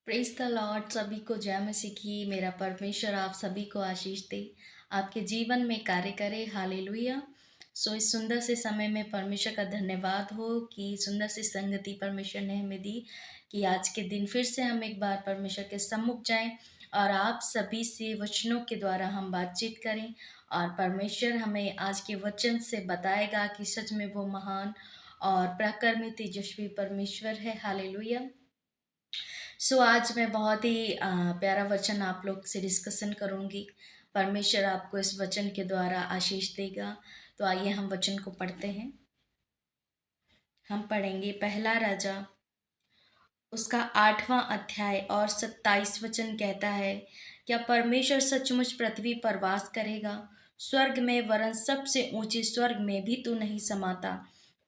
Praise the Lord. सभी को जय मसीह की। मेरा परमेश्वर आप सभी को आशीष दे, आपके जीवन में कार्य करे। हालेलुया। इस सुंदर से समय में परमेश्वर का धन्यवाद हो कि सुंदर सी संगति परमेश्वर ने हमें दी कि आज के दिन फिर से हम एक बार परमेश्वर के सम्मुख जाएं और आप सभी से वचनों के द्वारा हम बातचीत करें। और परमेश्वर हमें आज के वचन से बताएगा कि सच में वो महान और पराक्रमी तेजस्वी परमेश्वर है। हालेलुया। आज मैं बहुत ही प्यारा वचन आप लोग से डिस्कशन करूंगी। परमेश्वर आपको इस वचन के द्वारा आशीष देगा। तो आइए हम वचन को पढ़ते हैं। हम पढ़ेंगे पहला राजा उसका 8वां अध्याय और 27 वचन कहता है, क्या परमेश्वर सचमुच पृथ्वी पर वास करेगा? स्वर्ग में वरन सबसे ऊंचे स्वर्ग में भी तू नहीं समाता।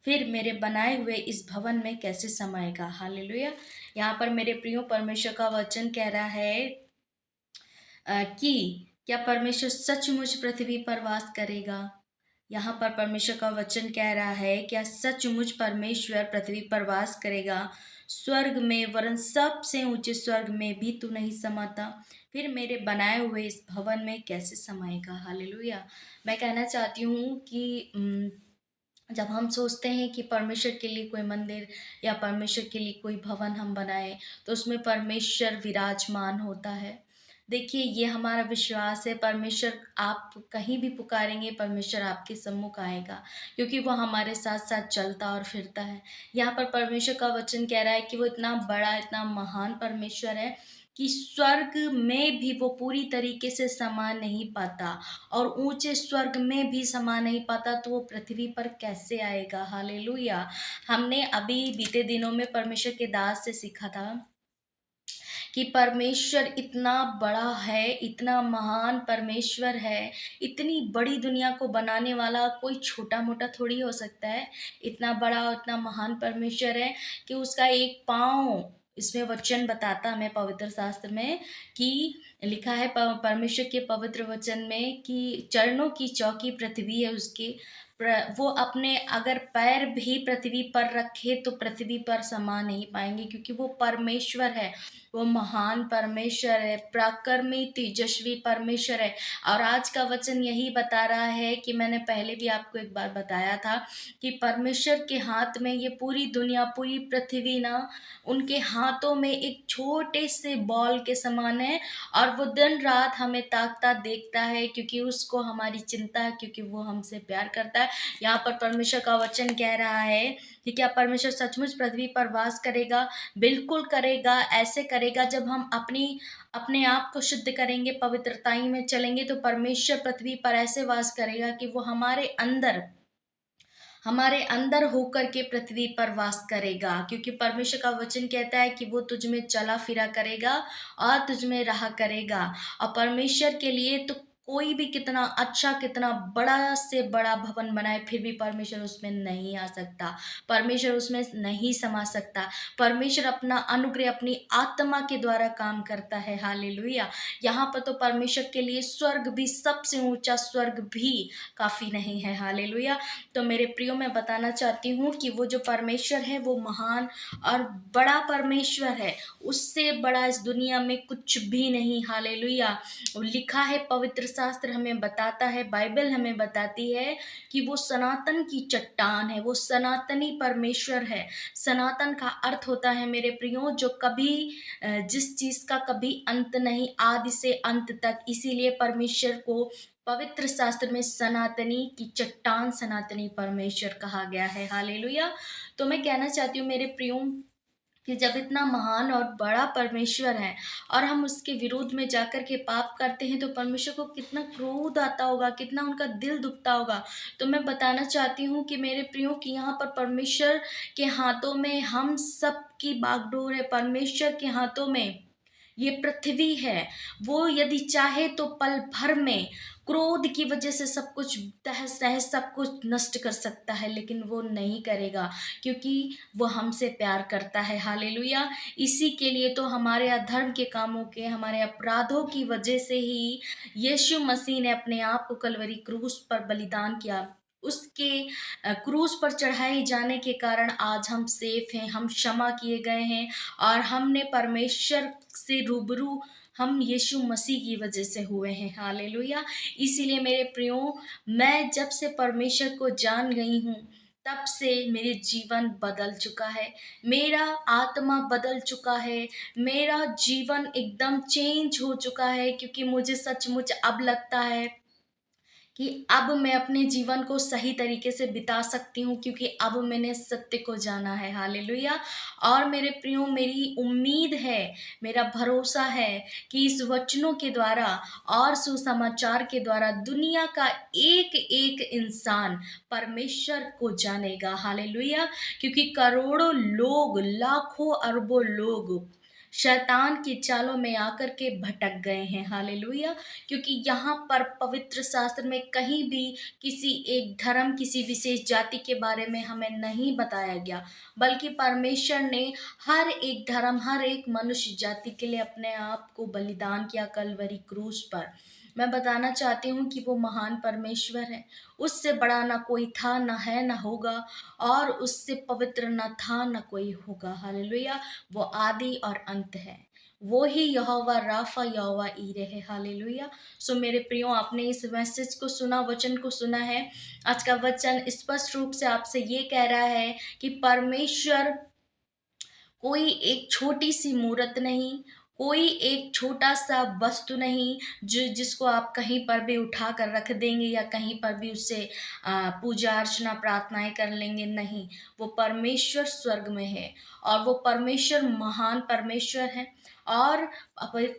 फिर मेरे बनाए हुए इस भवन में कैसे समाएगा? हालेलुया। यहाँ पर मेरे प्रियो परमेश्वर का वचन कह रहा है कि क्या परमेश्वर सचमुच पृथ्वी पर वास करेगा। यहाँ पर परमेश्वर का वचन कह रहा है, क्या सचमुच परमेश्वर पृथ्वी पर वास करेगा? स्वर्ग में वरन सबसे ऊंचे स्वर्ग में भी तू नहीं समाता। फिर मेरे बनाए हुए इस भवन में कैसे समाएगा? हालेलुया। मैं कहना चाहती हूँ कि जब हम सोचते हैं कि परमेश्वर के लिए कोई मंदिर या परमेश्वर के लिए कोई भवन हम बनाए तो उसमें परमेश्वर विराजमान होता है। देखिए, ये हमारा विश्वास है। परमेश्वर आप कहीं भी पुकारेंगे, परमेश्वर आपके सम्मुख आएगा, क्योंकि वो हमारे साथ साथ चलता और फिरता है। यहाँ पर परमेश्वर का वचन कह रहा है कि वो इतना बड़ा, इतना महान परमेश्वर है कि स्वर्ग में भी वो पूरी तरीके से समा नहीं पाता और ऊंचे स्वर्ग में भी समा नहीं पाता, तो वो पृथ्वी पर कैसे आएगा? हालेलुया। हमने अभी बीते दिनों में परमेश्वर के दास से सीखा था कि परमेश्वर इतना बड़ा है, इतना महान परमेश्वर है। इतनी बड़ी दुनिया को बनाने वाला कोई छोटा मोटा थोड़ी हो सकता है। इतना बड़ा और इतना महान परमेश्वर है कि उसका एक पाँव, इसमें वचन बताता हमें पवित्र शास्त्र में कि लिखा है परमेश्वर के पवित्र वचन में कि चरणों की चौकी पृथ्वी है उसकी। वो अपने अगर पैर भी पृथ्वी पर रखे तो पृथ्वी पर समा नहीं पाएंगे, क्योंकि वो परमेश्वर है। वो महान परमेश्वर है, पराक्रमी तेजस्वी परमेश्वर है। और आज का वचन यही बता रहा है कि मैंने पहले भी आपको एक बार बताया था कि परमेश्वर के हाथ में ये पूरी दुनिया, पूरी पृथ्वी ना उनके हाथों में एक छोटे से बॉल के समान है। और वो दिन रात हमें ताकता देखता है, क्योंकि उसको हमारी चिंता है, क्योंकि वो हमसे प्यार करता है। यहाँ पर परमेश्वर का वचन कह रहा है कि क्या परमेश्वर सचमुच पृथ्वी पर वास करेगा? बिल्कुल करेगा। ऐसे करेगा जब हम अपने आप को शुद्ध करेंगे, पवित्रताई में चलेंगे, तो परमेश्वर पृथ्वी पर ऐसे वास करेगा कि वो हमारे अंदर होकर के पृथ्वी पर वास करेगा। क्योंकि परमेश्वर का वचन कहता है कि वो तुझ में चला फिरा करेगा और तुझ में रहा करेगा। और परमेश्वर के लिए तो कोई भी कितना अच्छा, कितना बड़ा से बड़ा भवन बनाए, फिर भी परमेश्वर उसमें नहीं आ सकता, परमेश्वर उसमें नहीं समा सकता। परमेश्वर अपना अनुग्रह अपनी आत्मा के द्वारा काम करता है। हालेलुया। यहाँ पर तो परमेश्वर के लिए स्वर्ग भी, सबसे ऊंचा स्वर्ग भी काफी नहीं है। हालेलुया। तो मेरे प्रियो, मैं बताना चाहती हूँ कि वो जो परमेश्वर है वो महान और बड़ा परमेश्वर है। उससे बड़ा इस दुनिया में कुछ भी नहीं। हालेलुया। लिखा है, पवित्र शास्त्र हमें बताता है, बाइबल हमें बताती है कि वो सनातन की चट्टान है, वो सनातनी परमेश्वर है। सनातन का अर्थ होता है मेरे प्रियो, जो कभी जिस चीज का कभी अंत नहीं, आदि से अंत तक। इसीलिए परमेश्वर को पवित्र शास्त्र में सनातनी की चट्टान, सनातनी परमेश्वर कहा गया है। हालेलुया। तो मैं कहना चाहती हूँ मेरे प्रियो कि जब इतना महान और बड़ा परमेश्वर है और हम उसके विरोध में जाकर के पाप करते हैं, तो परमेश्वर को कितना क्रोध आता होगा, कितना उनका दिल दुखता होगा। तो मैं बताना चाहती हूँ कि मेरे प्रियो कि यहाँ पर परमेश्वर के हाथों में हम सब की बागडोर है। परमेश्वर के हाथों में ये पृथ्वी है। वो यदि चाहे तो पल भर में क्रोध की वजह से सब कुछ तहस नहस, सब कुछ नष्ट कर सकता है, लेकिन वो नहीं करेगा, क्योंकि वो हमसे प्यार करता है। हालेलुया। इसी के लिए तो हमारे अधर्म के कामों के, हमारे अपराधों की वजह से ही यीशु मसीह ने अपने आप को कलवरी क्रूस पर बलिदान किया। उसके क्रूस पर चढ़ाए जाने के कारण आज हम सेफ हैं, हम क्षमा किए गए हैं और हमने परमेश्वर से रूबरू हम यीशु मसीह की वजह से हुए हैं। हालेलुया। इसीलिए मेरे प्रियो, मैं जब से परमेश्वर को जान गई हूँ, तब से मेरे जीवन बदल चुका है, मेरा आत्मा बदल चुका है, मेरा जीवन एकदम चेंज हो चुका है, क्योंकि मुझे सचमुच अब लगता है कि अब मैं अपने जीवन को सही तरीके से बिता सकती हूँ, क्योंकि अब मैंने सत्य को जाना है। हालेलुया। और मेरे प्रियो, मेरी उम्मीद है, मेरा भरोसा है कि इस वचनों के द्वारा और सुसमाचार के द्वारा दुनिया का एक एक इंसान परमेश्वर को जानेगा। हालेलुया। क्योंकि करोड़ों लोग, लाखों अरबों लोग शैतान की चालों में आकर के भटक गए हैं। हालेलुया। क्योंकि यहाँ पर पवित्र शास्त्र में कहीं भी किसी एक धर्म, किसी विशेष जाति के बारे में हमें नहीं बताया गया, बल्कि परमेश्वर ने हर एक धर्म, हर एक मनुष्य जाति के लिए अपने आप को बलिदान किया कलवरी क्रूस पर। मैं बताना चाहती हूँ कि वो महान परमेश्वर है, उससे बड़ा ना कोई था, ना है, ना होगा, और उससे पवित्र ना था, ना कोई होगा। हालेलुया। वो आदि और अंत है, वो ही यहोवा राफा, यहोवा ईरे है। हालेलुया। सो मेरे प्रियो, आपने इस मैसेज को सुना, वचन को सुना है। आज का वचन स्पष्ट रूप से आपसे ये कह रहा है कि परमेश्वर कोई एक छोटी सी मूर्त नहीं, कोई एक छोटा सा वस्तु नहीं जो जिसको आप कहीं पर भी उठा कर रख देंगे या कहीं पर भी उससे पूजा अर्चना प्रार्थनाएं कर लेंगे। नहीं, वो परमेश्वर स्वर्ग में है और वो परमेश्वर महान परमेश्वर है। और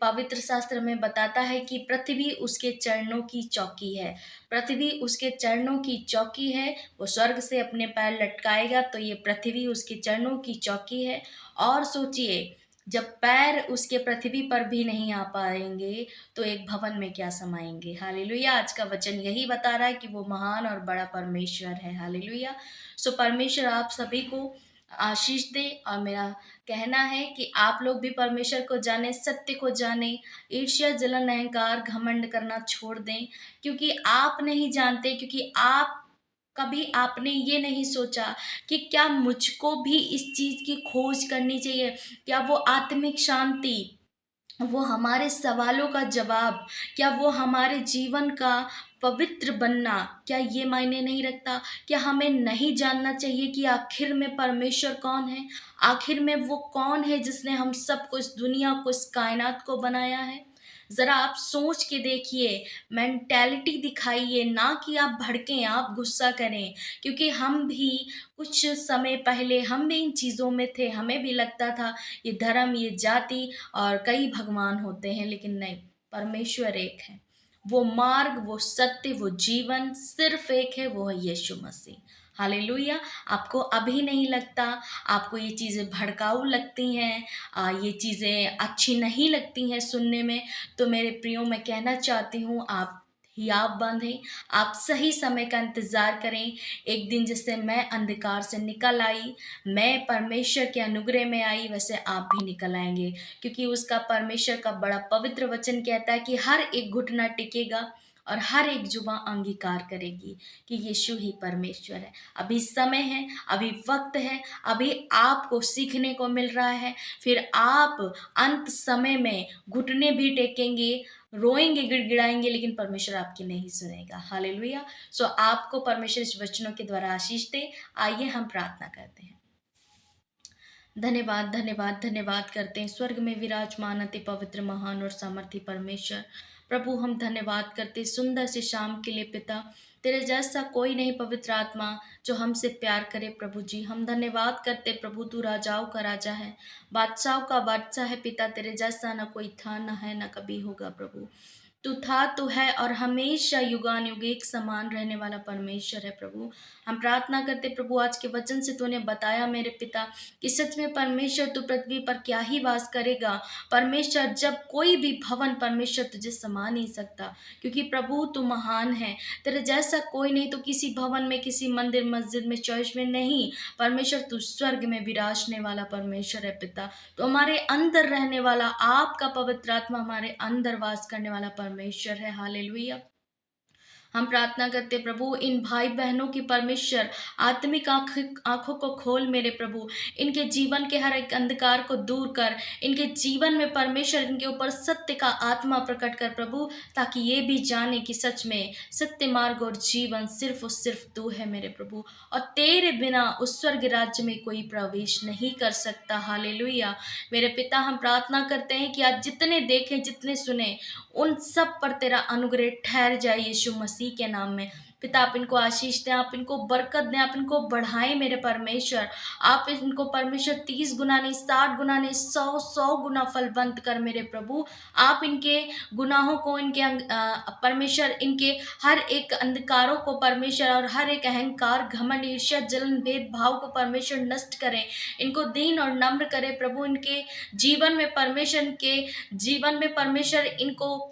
पवित्र शास्त्र में बताता है कि पृथ्वी उसके चरणों की चौकी है, पृथ्वी उसके चरणों की चौकी है। वो स्वर्ग से अपने पैर लटकाएगा तो ये पृथ्वी उसके चरणों की चौकी है। और सोचिए, जब पैर उसके पृथ्वी पर भी नहीं आ पाएंगे तो एक भवन में क्या समाएंगे। हालेलुया। आज का वचन यही बता रहा है कि वो महान और बड़ा परमेश्वर है। हालेलुया। सो परमेश्वर आप सभी को आशीष दे, और मेरा कहना है कि आप लोग भी परमेश्वर को जाने, सत्य को जाने, ईर्ष्या, जलन, अहंकार, घमंड करना छोड़ दें। क्योंकि आप नहीं जानते, क्योंकि आप कभी आपने ये नहीं सोचा कि क्या मुझको भी इस चीज़ की खोज करनी चाहिए, क्या वो आत्मिक शांति, वो हमारे सवालों का जवाब, क्या वो हमारे जीवन का पवित्र बनना, क्या ये मायने नहीं रखता? क्या हमें नहीं जानना चाहिए कि आखिर में परमेश्वर कौन है? आखिर में वो कौन है जिसने हम सबको, इस दुनिया को, इस कायनात को बनाया है? ज़रा आप सोच के देखिए, मेंटालिटी दिखाइए, ना कि आप भड़कें, आप गुस्सा करें। क्योंकि हम भी कुछ समय पहले हम भी इन चीज़ों में थे, हमें भी लगता था ये धर्म, ये जाति और कई भगवान होते हैं, लेकिन नहीं, परमेश्वर एक है। वो मार्ग, वो सत्य, वो जीवन सिर्फ एक है, वो है यीशु मसीह। हालेलुया। आपको अभी नहीं लगता, आपको ये चीज़ें भड़काऊ लगती हैं, ये चीज़ें अच्छी नहीं लगती हैं सुनने में, तो मेरे प्रियो, मैं कहना चाहती हूँ, आप हियाव बांधें, आप सही समय का इंतज़ार करें। एक दिन जैसे मैं अंधकार से निकल आई, मैं परमेश्वर के अनुग्रह में आई, वैसे आप भी निकल आएंगे। क्योंकि उसका, परमेश्वर का बड़ा पवित्र वचन कहता है कि हर एक घुटना टिकेगा और हर एक जुबां अंगीकार करेगी कि यीशु ही परमेश्वर है। अभी समय है, अभी वक्त है, अभी आपको सीखने को मिल रहा है। फिर आप अंत समय में घुटने भी टेकेंगे, रोएंगे, गिड़गिड़ाएंगे, लेकिन परमेश्वर आपकी नहीं सुनेगा। हालेलुया। सो आपको परमेश्वर इस वचनों के द्वारा आशीष दे। आइए हम प्रार्थना करते हैं। धन्यवाद, धन्यवाद, धन्यवाद करते हैं स्वर्ग में विराजमान अति पवित्र, महान और सामर्थी परमेश्वर। प्रभु, हम धन्यवाद करते हैं सुंदर से शाम के लिए पिता। तेरे जैसा कोई नहीं पवित्र आत्मा जो हमसे प्यार करे। प्रभु जी, हम धन्यवाद करते प्रभु, तू राजाओं का राजा है, बादशाहों का बादशाह है पिता। तेरे जैसा ना कोई था, ना है, ना कभी होगा। प्रभु, तू था, तू है और हमेशा युगान युग एक समान रहने वाला परमेश्वर है। प्रभु, हम प्रार्थना करते प्रभु, आज के वचन से तूने बताया मेरे पिता कि सच में परमेश्वर तू पृथ्वी पर क्या ही वास करेगा। परमेश्वर, जब कोई भी भवन परमेश्वर तुझे समा नहीं सकता, क्योंकि प्रभु तू महान है। तेरे जैसा कोई नहीं, तो किसी भवन में, किसी मंदिर मस्जिद में, चर्च में नहीं। परमेश्वर तू स्वर्ग में विराजने वाला परमेश्वर है पिता। तो हमारे अंदर रहने वाला, आपका पवित्र आत्मा हमारे अंदर वास करने वाला परमेश्वर है। हालेलुया। हम प्रार्थना करते प्रभु, इन भाई बहनों की परमेश्वर आत्मिक आँखों को खोल मेरे प्रभु। इनके जीवन के हर एक अंधकार को दूर कर, इनके जीवन में परमेश्वर इनके ऊपर सत्य का आत्मा प्रकट कर प्रभु, ताकि ये भी जाने कि सच में सत्य मार्ग और जीवन सिर्फ और सिर्फ तू है मेरे प्रभु, और तेरे बिना उस स्वर्ग राज्य में कोई प्रवेश नहीं कर सकता। हालेलुया। मेरे पिता, हम प्रार्थना करते हैं कि आज जितने देखें, जितने सुने, उन सब पर तेरा अनुग्रह ठहर जाए यीशु मसीह के नाम में। पिता, आप इनको आशीष दें, आप इनको बरकत दें, आप इनको बढ़ाएं मेरे परमेश्वर। आप इनको परमेश्वर 30 गुना नहीं, 60 गुना नहीं, 100 गुना फलवंत कर मेरे प्रभु। आप इनके गुनाहों को, इनके परमेश्वर इनके हर एक अंधकारों को परमेश्वर, और हर एक अहंकार, घमंड, ईर्ष्या, जलन, भेदभाव को परमेश्वर नष्ट करें। इनको दीन और नम्र करें प्रभु। इनके जीवन में परमेश्वर, इनके जीवन में परमेश्वर इनको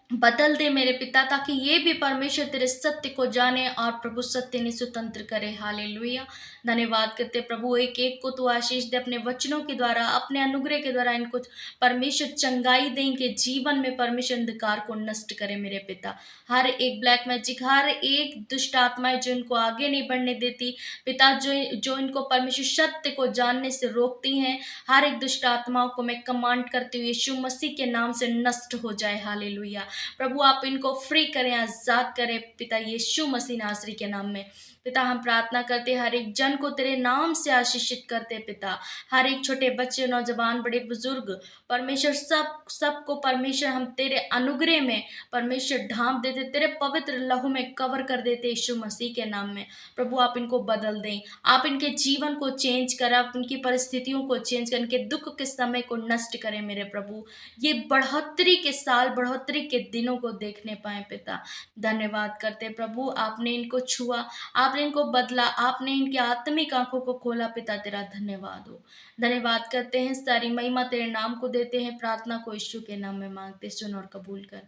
बदल दे मेरे पिता, ताकि ये भी परमेश्वर तेरे सत्य को जाने और प्रभु सत्य ने स्वतंत्र करे। हालेलुया। धन्यवाद करते प्रभु, एक एक को तू आशीष दे अपने वचनों के द्वारा, अपने अनुग्रह के द्वारा इनको परमेश्वर चंगाई दे, इनके जीवन में परमेश्वर अंधकार को नष्ट करे मेरे पिता। हर एक ब्लैक मैजिक, हर एक दुष्ट आत्माएं जो इनको आगे नहीं बढ़ने देती पिता, जो इनको परमेश्वर सत्य को जानने से रोकती हैं, हर एक दुष्ट आत्माओं को मैं कमांड करती हूँ यीशु मसीह के नाम से नष्ट हो जाए। हालेलुया। प्रभु, आप इनको फ्री करें, आजाद करें पिता, यीशु मसीह नासरी के नाम में। पिता, हम प्रार्थना करते हर एक जन को तेरे नाम से आशीषित करते पिता। हर एक छोटे बच्चे, नौजवान, बड़े बुजुर्ग, परमेश्वर सबको परमेश्वर हम तेरे अनुग्रह में परमेश्वर ढांप देते, तेरे पवित्र लहू में कवर कर देते यीशु मसीह के नाम में। प्रभु, आप इनको बदल दें, आप इनके जीवन को चेंज करें, आप इनकी परिस्थितियों को चेंज करें, इनके दुख के समय को नष्ट करें मेरे प्रभु। ये बढ़ोतरी के साल, बढ़ोतरी के दिनों को देखने पाए पिता। धन्यवाद करते प्रभु, आपने इनको छुआ, आपने इनको बदला, आपने इनकी आत्मिक आंखों को खोला पिता, तेरा धन्यवाद हो। धन्यवाद करते हैं, सारी महिमा तेरे नाम को देते हैं। प्रार्थना को यीशु के नाम में मांगते, सुन और कबूल कर।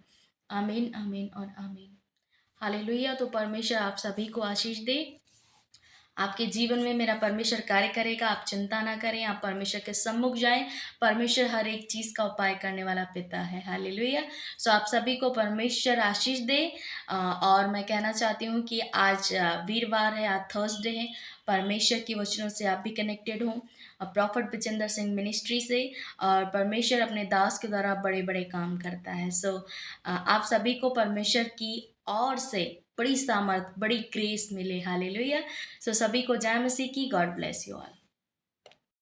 आमीन, आमीन और आमीन। हालेलुया। तो परमेश्वर आप सभी को आशीष दे। आपके जीवन में मेरा परमेश्वर कार्य करेगा, आप चिंता ना करें, आप परमेश्वर के सम्मुख जाएं। परमेश्वर हर एक चीज़ का उपाय करने वाला पिता है। हालेलुया। सो आप सभी को परमेश्वर आशीष दे। और मैं कहना चाहती हूँ कि आज वीरवार है, आज थर्सडे है। परमेश्वर की वचनों से आप भी कनेक्टेड हों, प्रॉफिट बिजेंद्र सिंह मिनिस्ट्री से, और परमेश्वर अपने दास के द्वारा बड़े बड़े काम करता है। सो आप सभी को परमेश्वर की ओर से बड़ी सामर्थ, बड़ी ग्रेस मिले। हालेलुया। सो सभी को जय मसीह की। God bless you all.